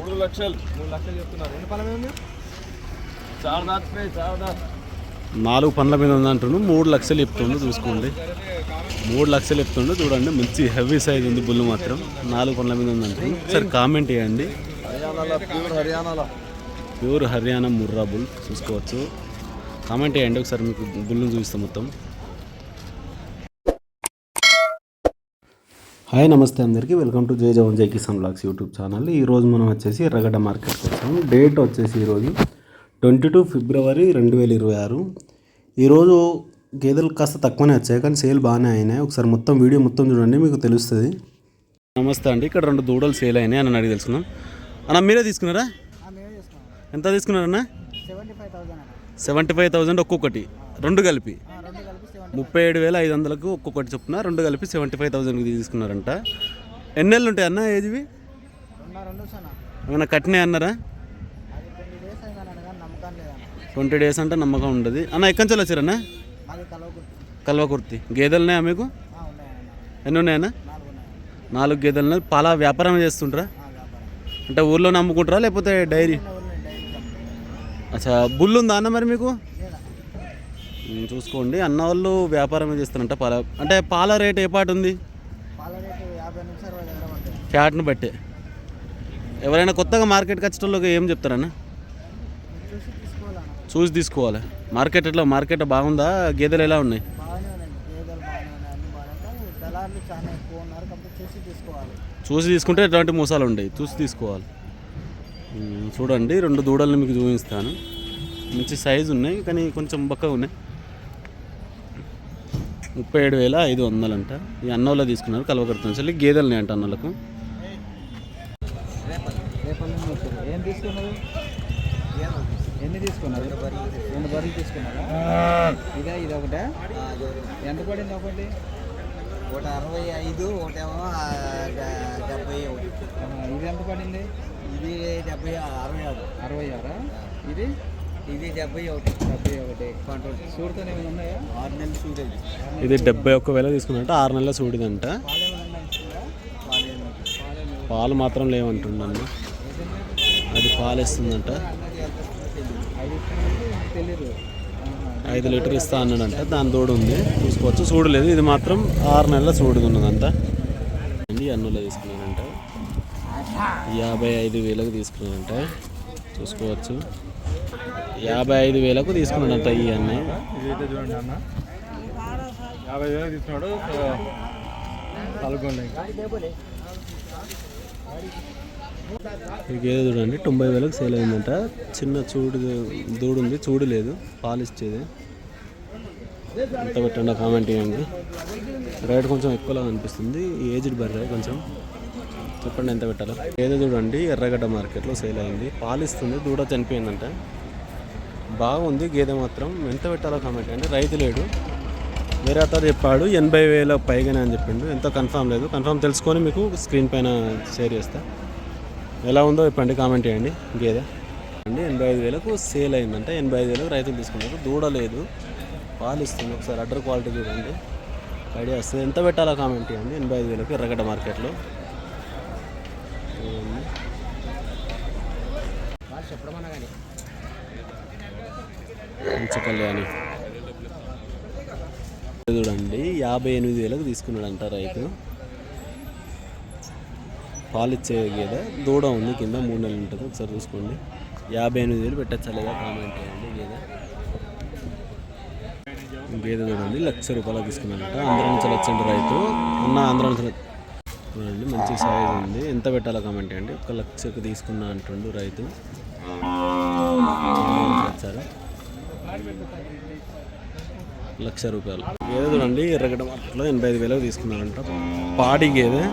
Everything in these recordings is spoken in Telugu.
3 లక్షలు చెప్తున్నారు. ఎన్ని పళ్ళ మీద ఉంది? 4 పళ్ళ మీద ఉంది అంటుండు. 3 లక్షలు చెప్తుండు. చూసుకోండి, 3 లక్షలు చెప్తుండు. చూడండి, మంచి హెవీ సైజ్ ఉంది బుల్లు మాత్రం. 4 పళ్ళ మీద ఉంది అంటుండు. ఒకసారి కామెంట్ చేయండి. ప్యూర్ హర్యానా ముర్రా బుల్ చూసుకోవచ్చు. కామెంట్ చేయండి ఒకసారి, మీకు బుల్లును చూపిస్తాం మొత్తం. హాయ్ నమస్తే అందరికీ, వెల్కమ్ టు జై జవాన్ జై కిసాన్ బ్లాగ్స్ యూట్యూబ్ ఛానల్. ఈరోజు మనం వచ్చేసి ఎర్రగడ్డ మార్కెట్కి వచ్చాము. డేట్ వచ్చేసి ఈరోజు 22 ఫిబ్రవరి 2026. ఈరోజు గేదెలు కాస్త తక్కువనే వచ్చాయి, కానీ సేల్ బాగానే అయినాయి. ఒకసారి మొత్తం వీడియో మొత్తం చూడండి, మీకు తెలుస్తుంది. నమస్తే అండి, ఇక్కడ 2 దూడలు సేల్ అయినాయి అని అడిగి తెలుసుకున్నాం. అన్న మీరే తీసుకున్నారా? ఎంత తీసుకున్నారన్నా? 75,000 ఒక్కొక్కటి, 2 కలిపి 37,500కు ఒక్కొక్కటి చొప్పున 2 కలిపి 75,000కి తీసుకున్నారంట. ఎన్ని నెలలు ఉంటాయి అన్న ఏజ్వి? ఏమైనా కట్టినాయి అన్నారా? 20 డేస్ అంటే నమ్మకం ఉండదు అన్న. ఎక్కడి నుంచి వచ్చారన్నా? కల్వకుర్తి. గేదెలున్నాయా మీకు? ఎన్ని ఉన్నాయన్నా? 4 గేదెలు. పాల వ్యాపారం చేస్తుంటారా? అంటే ఊర్లోనే అమ్ముకుంటారా లేకపోతే డైరీ? అచ్చా, బుల్లు ఉందా అన్న మరి మీకు? చూసుకోండి, అన్న వాళ్ళు వ్యాపారమే చేస్తారంట. పాల అంటే పాల రేట్ ఏ పాటు ఉంది? ఫ్యాట్ను బట్టి. ఎవరైనా కొత్తగా మార్కెట్కి వచ్చేటోళ్ళకి ఏం చెప్తారన్న? చూసి తీసుకోవాలి. మార్కెట్ ఎట్లా? మార్కెట్ బాగుందా? గేదెలు ఎలా ఉన్నాయి? చూసి తీసుకుంటే ఎటువంటి మోసాలు ఉండవు, చూసి తీసుకోవాలి. చూడండి, 2 దూడల్ని మీకు చూపిస్తాను. మంచి సైజు ఉన్నాయి, కానీ కొంచెం బక్కగా ఉన్నాయి. 37,500 అంట. ఈ అన్నోళ్ళ తీసుకున్నారు కలవకర్త నుంచి. గేదెలని అంట అన్నోళ్ళకు. ఎన్ని తీసుకున్నారు? 2 బర్రెలు తీసుకున్నారా? ఇది ఒకటే. ఎంత పడింది ఒకటి? 65, ఒకటేమో 71. ఇది ఎంత పడింది? ఇది 66. ఇది 71. సూడుతోనే ఏమైనా ఉన్నాయా? 6 నెలలు సూడేది. ఇది 71,000 తీసుకున్నట్ట. 6 నెలల సూడిదంట. పాలు మాత్రం లేవంటుండన్న. అది పాలు ఇస్తుందంట. 5 లీటర్ ఇస్తా అన్నాడంట. దాని తోడు ఉంది, చూసుకోవచ్చు. చూడలేదు, ఇది మాత్రం 6 నెలల సూడిది ఉన్నదంట. అన్నులో తీసుకున్నానంట. 55,000కు తీసుకున్నానంట. చూసుకోవచ్చు, 55,000కు తీసుకున్నాడంట ఈ అన్నయ్య. ఇదైతే చూడండి అన్న, 50,000 తీసుకున్నాడు. ఏదో చూడండి, 90,000కు సేల్ అయిందంట. చిన్న దూడు ఉంది, చూడలేదు, పాలు ఇచ్చేది. ఎంత పెట్టండి కామెంట్ చేయండి. రేట్ కొంచెం ఎక్కువలా అనిపిస్తుంది. ఏజ్డ్ బర్రె, కొంచెం చెప్పండి ఎంత పెట్టాలో. ఏదో చూడండి, ఎర్రగడ్డ మార్కెట్లో సేల్ అయింది. పాలు ఇస్తుంది, దూడ చనిపోయిందంట. బాగుంది గేదె మాత్రం. ఎంత పెట్టాలో కామెంట్ చేయండి. రైతు లేడు, వేరే అతను చెప్పాడు 80,000 పైగానే అని చెప్పిండు. ఎంతో కన్ఫామ్ లేదు. కన్ఫామ్ తెలుసుకొని మీకు స్క్రీన్ పైన షేర్ చేస్తా. ఎలా ఉందో చెప్పండి, కామెంట్ చేయండి. గేదె అండి 85,000కు సేల్ అయిందంట. 85,000కు రైతులు తీసుకున్నారు. దూడ లేదు, పాలు ఇస్తుంది. ఒకసారి అడ్డర్ క్వాలిటీ చూడండి, ఐడియా వస్తుంది. ఎంత పెట్టాలో కామెంట్ చేయండి. 85,000కు ఎర్రగడ్డ మార్కెట్లో. మంచి కళ్యాణి చూడండి, 58,000కు తీసుకున్నాడంట రైతు. పాలు ఇచ్చే గేదె, దూడ ఉంది కింద, 3 నెలలు ఉంటుంది. ఒకసారి చూసుకోండి. 58,000 పెట్టచ్చా లేదా కామెంట్ చేయండి. గేదె చూడండి, 1,00,000 రూపాయలు తీసుకున్నాడంట. ఆంధ్ర నుంచి వచ్చిండు రైతు. ఆంధ్ర నుంచి చూడండి, మంచి సైజ్ ఉంది. ఎంత పెట్టాలో కామెంట్ చేయండి. 1,00,000కు తీసుకున్నా అంటుండు రైతు. వచ్చారు 1,00,000 రూపాయలు. గేదె చూడండి, ఎర్రగడ్డ మార్కెట్లో 85,000కు తీసుకున్నారంట. పాడి గేదె,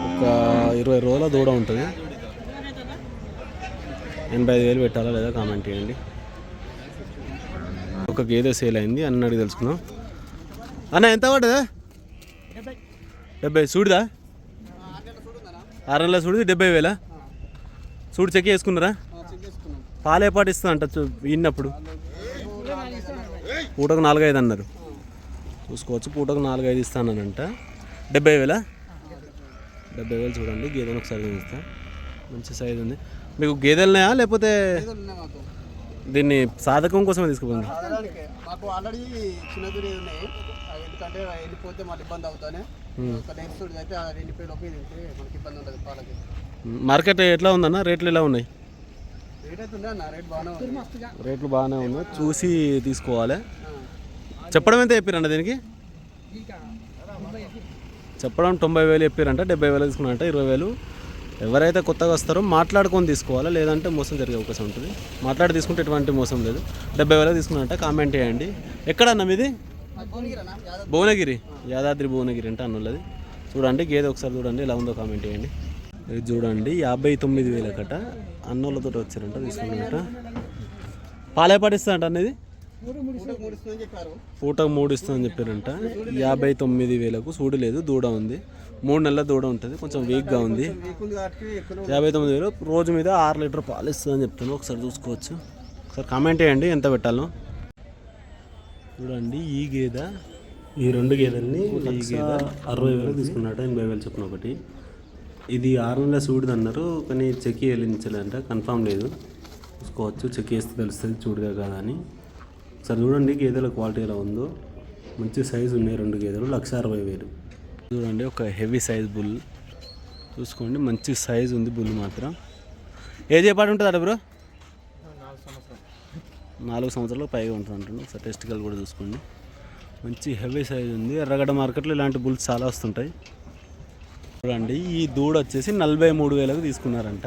ఒక 20 రోజుల దూడ ఉంటుంది. 85,000 పెట్టాలా లేదా కామెంట్ చేయండి. ఒక గేదె సేల్ అయింది, అడిగి తెలుసుకున్నాం. అన్న ఎంత పడ్డదా? 70. చూడదా? 6 నెలల చూడు, 70,000. చూడు చెక్ చేసుకున్నారా? పాలే పాటు ఇస్తా అంట విన్నప్పుడు. పూటకు 4-5 అన్నారు. చూసుకోవచ్చు, పూటకు 4-5 ఇస్తానంట. 70,000. 70,000 చూడండి. గేదెను ఒకసారి చూపిస్తా. మంచి సైజు ఉంది. మీకు గేదెలు ఉన్నాయా లేకపోతే మాకు దీన్ని సాధకం కోసమే తీసుకుపోయింది? సాధారణకే మాకు ఆల్రెడీ చిన్న దూరి ఉన్నాయి. అవి ఎందుకంటే వెళ్ళిపోతే మళ్ళీ ఇబ్బంది అవుతానే. ఒక నెక్స్ట్ అయితే ఆ 2 లోపు తింటే మనకి ఇబ్బంది ఉండదు పాలకి. మార్కెట్ ఎట్లా ఉందన్న? రేట్లు ఎలా ఉన్నాయి? రేట్ అయితే ఉందా అన్న? రేట్ బాగానే ఉంది. రేట్లు బాగానే ఉన్నాయి, చూసి తీసుకోవాలి. చెప్పడం ఎంత చెప్పారంట దీనికి? చెప్పడం 90,000 చెప్పారంట. 70,000 తీసుకున్నారంట. 20,000. ఎవరైతే కొత్తగా వస్తారో మాట్లాడుకొని తీసుకోవాలి, లేదంటే మోసం జరిగే అవకాశం ఉంటుంది. మాట్లాడి తీసుకుంటే ఎటువంటి మోసం లేదు. 70,000 తీసుకున్నారంట. కామెంట్ చేయండి. ఎక్కడన్నా మీది? భువనగిరి, యాదాద్రి భువనగిరి అంటే అన్నది. చూడండి గేదె ఒకసారి చూడండి ఎలా ఉందో కామెంట్ చేయండి. ఇది చూడండి 59,000 కట. అన్నోళ్ళతో వచ్చారంట, తీసుకున్నారంట. పాలే పాటిస్తారంట అనేది పూటకు 3 ఇస్తుందని చెప్పారంట. 59,000కు సూడి లేదు, దూడ ఉంది. 3 నెలల దూడ ఉంటుంది, కొంచెం వీక్గా ఉంది. 59,000 రోజు మీద 6 లీటర్ పాలు ఇస్తుందని చెప్తాను. ఒకసారి చూసుకోవచ్చు. ఒకసారి కామెంట్ చేయండి ఎంత పెట్టాలో. చూడండి ఈ గేదె, ఈ 2 గేదెల్ని ఈ గేదె 60,000 తీసుకున్నాడు. 80,000 చొప్పున ఒకటి. ఇది 6 నెలల సూడిది అన్నారు, కానీ చెక్ వెళ్ళించలేదంట, కన్ఫామ్ లేదు. చూసుకోవచ్చు, చెక్ చేస్తే తెలుస్తుంది చూడుగా కాదా అని. ఒకసారి చూడండి గేదెల క్వాలిటీ ఎలా ఉందో. మంచి సైజు ఉన్నాయి 2 గేదెలు. 1,60,000. చూడండి ఒక హెవీ సైజ్ బుల్ చూసుకోండి, మంచి సైజు ఉంది బుల్ మాత్రం. ఏజ్ ఏ పాటు ఉంటుంది అట బ్రో? 4 సంవత్సరాలకు పైగా ఉంటుంది అంటున్నాను. ఒకసారి టెస్టికల్ కూడా చూసుకోండి. మంచి హెవీ సైజ్ ఉంది. ఎర్రగడ్డ మార్కెట్లో ఇలాంటి బుల్స్ చాలా వస్తుంటాయి. చూడండి ఈ దూడ వచ్చేసి 43,000కు తీసుకున్నారంట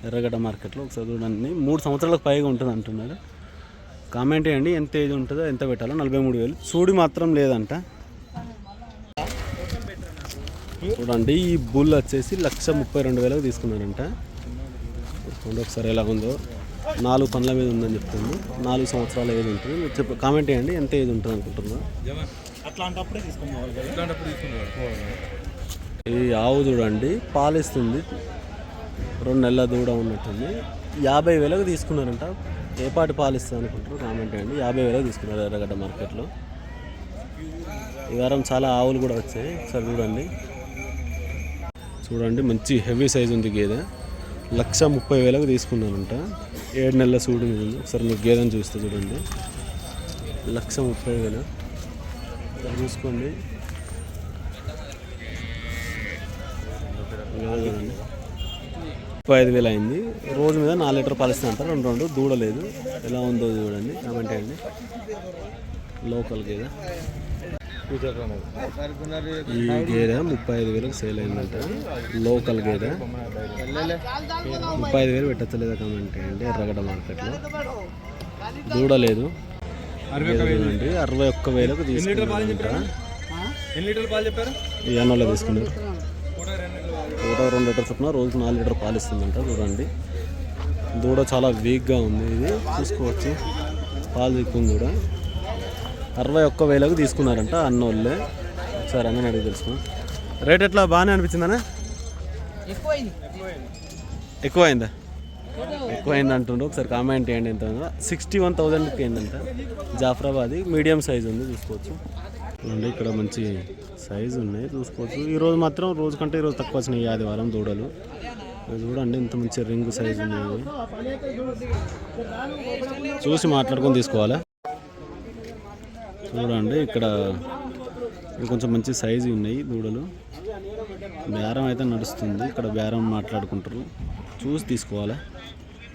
ఎర్రగడ్డ మార్కెట్లో. ఒకసారి చూడండి 3 సంవత్సరాలకు పైగా ఉంటుంది అంటున్నారు. కామెంట్ చేయండి ఎంత ఏజ్ ఉంటుందో, ఎంత పెట్టాలో. 43,000. సూడి మాత్రం లేదంట. చూడండి ఈ బుల్ వచ్చేసి 132,000కు తీసుకున్నారంట. చూడండి ఒకసారి ఎలా ఉందో. 4 పనుల మీద ఉందని చెప్తుంది. 4 సంవత్సరాల ఏజ్ ఉంటుంది. మీరు కామెంట్ చేయండి ఎంత ఏజ్ ఉంటుంది అనుకుంటున్నా. ఈ ఆవు చూడండి పాలిస్తుంది, 2 నెలల దూడ ఉన్నట్టుంది. 50,000కు తీసుకున్నారంట. ఏ పాటి పాలిస్తుంది అనుకుంటారు కామెంట్ చేయండి. 50,000కు తీసుకున్నారు ఎర్రగడ్డ మార్కెట్లో. ఈ వారం చాలా ఆవులు కూడా వచ్చాయి. ఒకసారి చూడండి. చూడండి మంచి హెవీ సైజ్ ఉంది గేదె. 130,000కు తీసుకున్నారంట. 7 నెలల సూడి మీద ఉంది. ఒకసారి మీరు గేదెని చూస్తే చూడండి 130,000 చూసుకోండి. చూడండి 35,000 అయింది. రోజు మీద 4 లీటర్ పాలిస్తుంది అంటారు. 2 దూడ లేదు. ఎలా ఉందో చూడండి, కామెంట్ చేయండి. లోకల్ గేదె. ఈ గేదె 35,000కు సేల్ అయిందంట. లోకల్ గేదె 35,000 పెట్టచ్చలేదా కామెంట్ చేయండి. ఎర్రగడ్డ మార్కెట్లో దూడ లేదు. చూడండి 61,000కు తీసుకున్నారంట. ఈ అన్నోలో తీసుకున్నారు. 2 లీటర్ చొప్పున రోజుకు 4 లీటర్ పాలు ఇస్తుందంట. చూడండి దూడ చాలా వీక్గా ఉంది. ఇది చూసుకోవచ్చు, పాలు దిక్కుంది దూడ. 61,000కు తీసుకున్నారంట అన్నోళ్ళే. ఒకసారి అన్న అడిగి తెలుసుకున్నాం. రేట్ ఎట్లా బాగానే అనిపించిందనా? ఎక్కువైందా? ఎక్కువైంది అంటుండ్రు. ఒకసారి కామెంట్ చేయండి ఎంత ఉందో. 61,000కి అయిందంట. జాఫ్రాబాద్ మీడియం సైజు ఉంది, చూసుకోవచ్చు. చూడండి ఇక్కడ మంచి సైజు ఉన్నాయి, చూసుకోవచ్చు. ఈరోజు మాత్రం రోజు కంటే ఈరోజు తక్కువ వచ్చినాయి ఆదివారం దూడలు. చూడండి ఇంత మంచి రింగ్ సైజు ఉన్నాయి. చూసి మాట్లాడుకొని తీసుకోవాలి. చూడండి ఇక్కడ కొంచెం మంచి సైజు ఉన్నాయి దూడలు. బేరం అయితే నడుస్తుంది. ఇక్కడ బేరం మాట్లాడుకుంటారు, చూసి తీసుకోవాలి.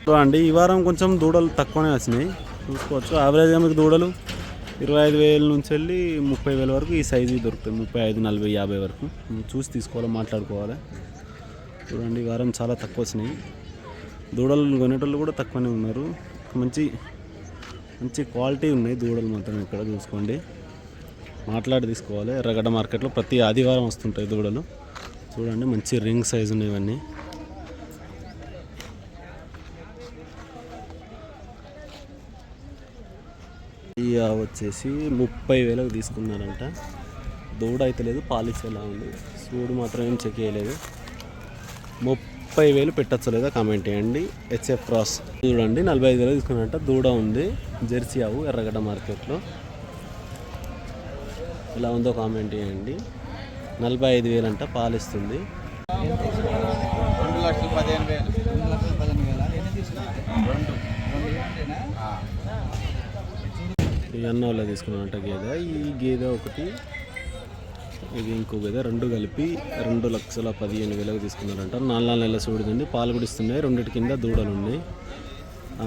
చూడండి ఈ వారం కొంచెం దూడలు తక్కువనే వచ్చినాయి, చూసుకోవచ్చు. యావరేజ్గా మీకు దూడలు 25,000 నుంచి వెళ్ళి 30,000 వరకు ఈ సైజు దొరుకుతాయి. 35, 40, 50 వరకు చూసి తీసుకోవాలి, మాట్లాడుకోవాలి. చూడండి ఈ వారం చాలా తక్కువ వచ్చినాయి దూడలు. కొనేటోళ్ళు కూడా తక్కువనే ఉన్నారు. మంచి మంచి క్వాలిటీ ఉన్నాయి దూడలు మాత్రం. ఇక్కడ చూసుకోండి, మాట్లాడి తీసుకోవాలి. ఎర్రగడ్డ మార్కెట్లో ప్రతి ఆదివారం వస్తుంటాయి దూడలు. చూడండి మంచి రింగ్ సైజు ఉన్నాయి ఇవన్నీ. ఇక వచ్చేసి 30,000కు తీసుకున్నారంట. దూడ అయితే లేదు, పాలిస్ ఎలా ఉంది. సూడు మాత్రం ఏం చెక్ చేయలేదు. 30,000 పెట్టచ్చలేదా కామెంట్ చేయండి. హెచ్ఎఫ్ క్రాస్ చూడండి 45,000 తీసుకున్నారంట. దూడ ఉంది, జెర్సీ ఆవు ఎర్రగడ్డ మార్కెట్లో. ఎలా ఉందో కామెంట్ చేయండి. 45,000 అంట, పాలిస్తుంది. 2,15,000 ఎన్ని తీసుకున్నారు? రెండు ఏంటేనా? ఈ అన్న వాళ్ళ తీసుకున్నానంట గేదె. ఈ గేదె ఒకటి, ఇది ఇంకో గేదె, రెండు కలిపి 2,15,000 తీసుకున్నారంట. 4 నెలల సూడిదండి, పాలు కూడా ఇస్తున్నాయి. రెండింటి కింద దూడలు ఉన్నాయి.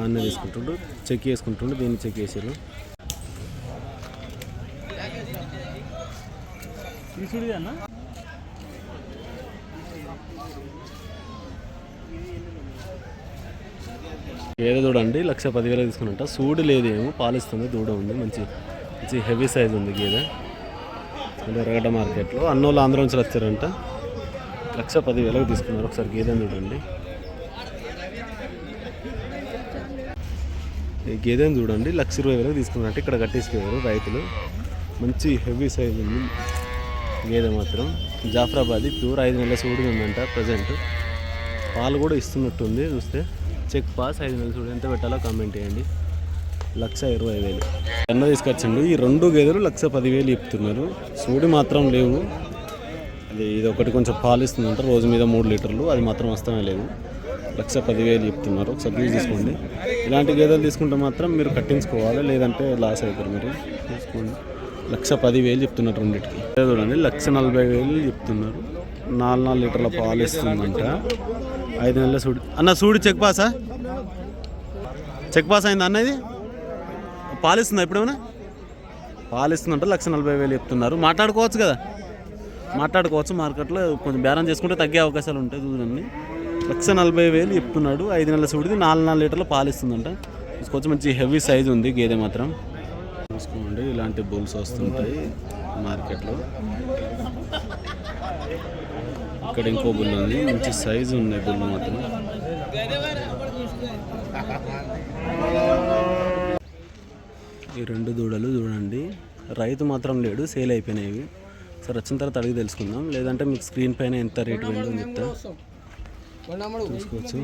అన్నీ తీసుకుంటుండ్రు, చెక్ చేసుకుంటుండ్రు. దీన్ని చెక్ చేసారు. గేదె చూడండి 1,10,000 తీసుకున్నట్ట. సూడి లేదు, ఏమో పాలిస్తుంది, దూడ ఉంది. మంచి మంచి హెవీ సైజ్ ఉంది గేదె. అంటే ఎర్రగడ్డ మార్కెట్లో అన్నోళ్ళు ఆంధ్ర నుంచి వచ్చారంట. 1,10,000 తీసుకున్నారు. ఒకసారి గేదెని చూడండి. ఈ గేదెని చూడండి 1,20,000 తీసుకున్నారంటే ఇక్కడ కట్టేసిపోయారు రైతులు. మంచి హెవీ సైజ్ ఉంది గేదె మాత్రం. జాఫ్రాబాదీ ప్యూర్ 5 నెలల సూడి ఉందంట ప్రజెంట్. పాలు కూడా ఇస్తున్నట్టుంది చూస్తే. చెక్ పాస్ 5 నెలల సూడి. ఎంత పెట్టాలో కామెంట్ చేయండి. 1,20,000 అన్న తీసుకొచ్చండు. ఈ 2 గేదెలు 1,10,000 చెప్తున్నారు. సూడి మాత్రం లేవు. ఇది ఒకటి కొంచెం పాలు ఇస్తుందంట, రోజు మీద 3 లీటర్లు. అది మాత్రం వస్తూనే లేదు. 1,10,000 చెప్తున్నారు. ఒకసారి తీసుకోండి. ఇలాంటి గేదెలు తీసుకుంటే మాత్రం మీరు కట్టించుకోవాలి, లేదంటే లాస్ అవుతారు. మీరు తీసుకోండి. 1,10,000 చెప్తున్నారు రెండింటికి. చూడండి 1,40,000 చెప్తున్నారు. 4 లీటర్ల పాలు ఇస్తుందంట. 5 నెలల సూడి. అన్న సూడి చెక్ పాసా? చెక్ పాస్ అయిందా అన్న? ఇది పాలిస్తుందా ఎప్పుడేమైనా? పాలిస్తుందంట. 1,40,000 చెప్తున్నారు. మాట్లాడుకోవచ్చు కదా, మాట్లాడుకోవచ్చు. మార్కెట్లో కొంచెం బేరం చేసుకుంటే తగ్గే అవకాశాలు ఉంటాయి. చూడండి 1,40,000 చెప్తున్నాడు. 5 నెలల సూడిది 4 లీటర్ల పాలిస్తుందంట. కొంచెం మంచి హెవీ సైజ్ ఉంది గేదె మాత్రం. చూసుకోండి, ఇలాంటి బుల్స్ వస్తుంటాయి మార్కెట్లో. ఇక్కడ ఇంకో బుల్ ఉంది, మంచి సైజు ఉన్నాయి బుల్ మాత్రం. ఈ 2 దూడలు చూడండి. రైతు మాత్రం లేడు, సేల్ అయిపోయినాయి. సరే వచ్చిన తర్వాత అడిగి తెలుసుకుందాం, లేదంటే మీకు స్క్రీన్ పైన ఎంత రేటు పోయిందో చెప్తా, చూసుకోవచ్చు.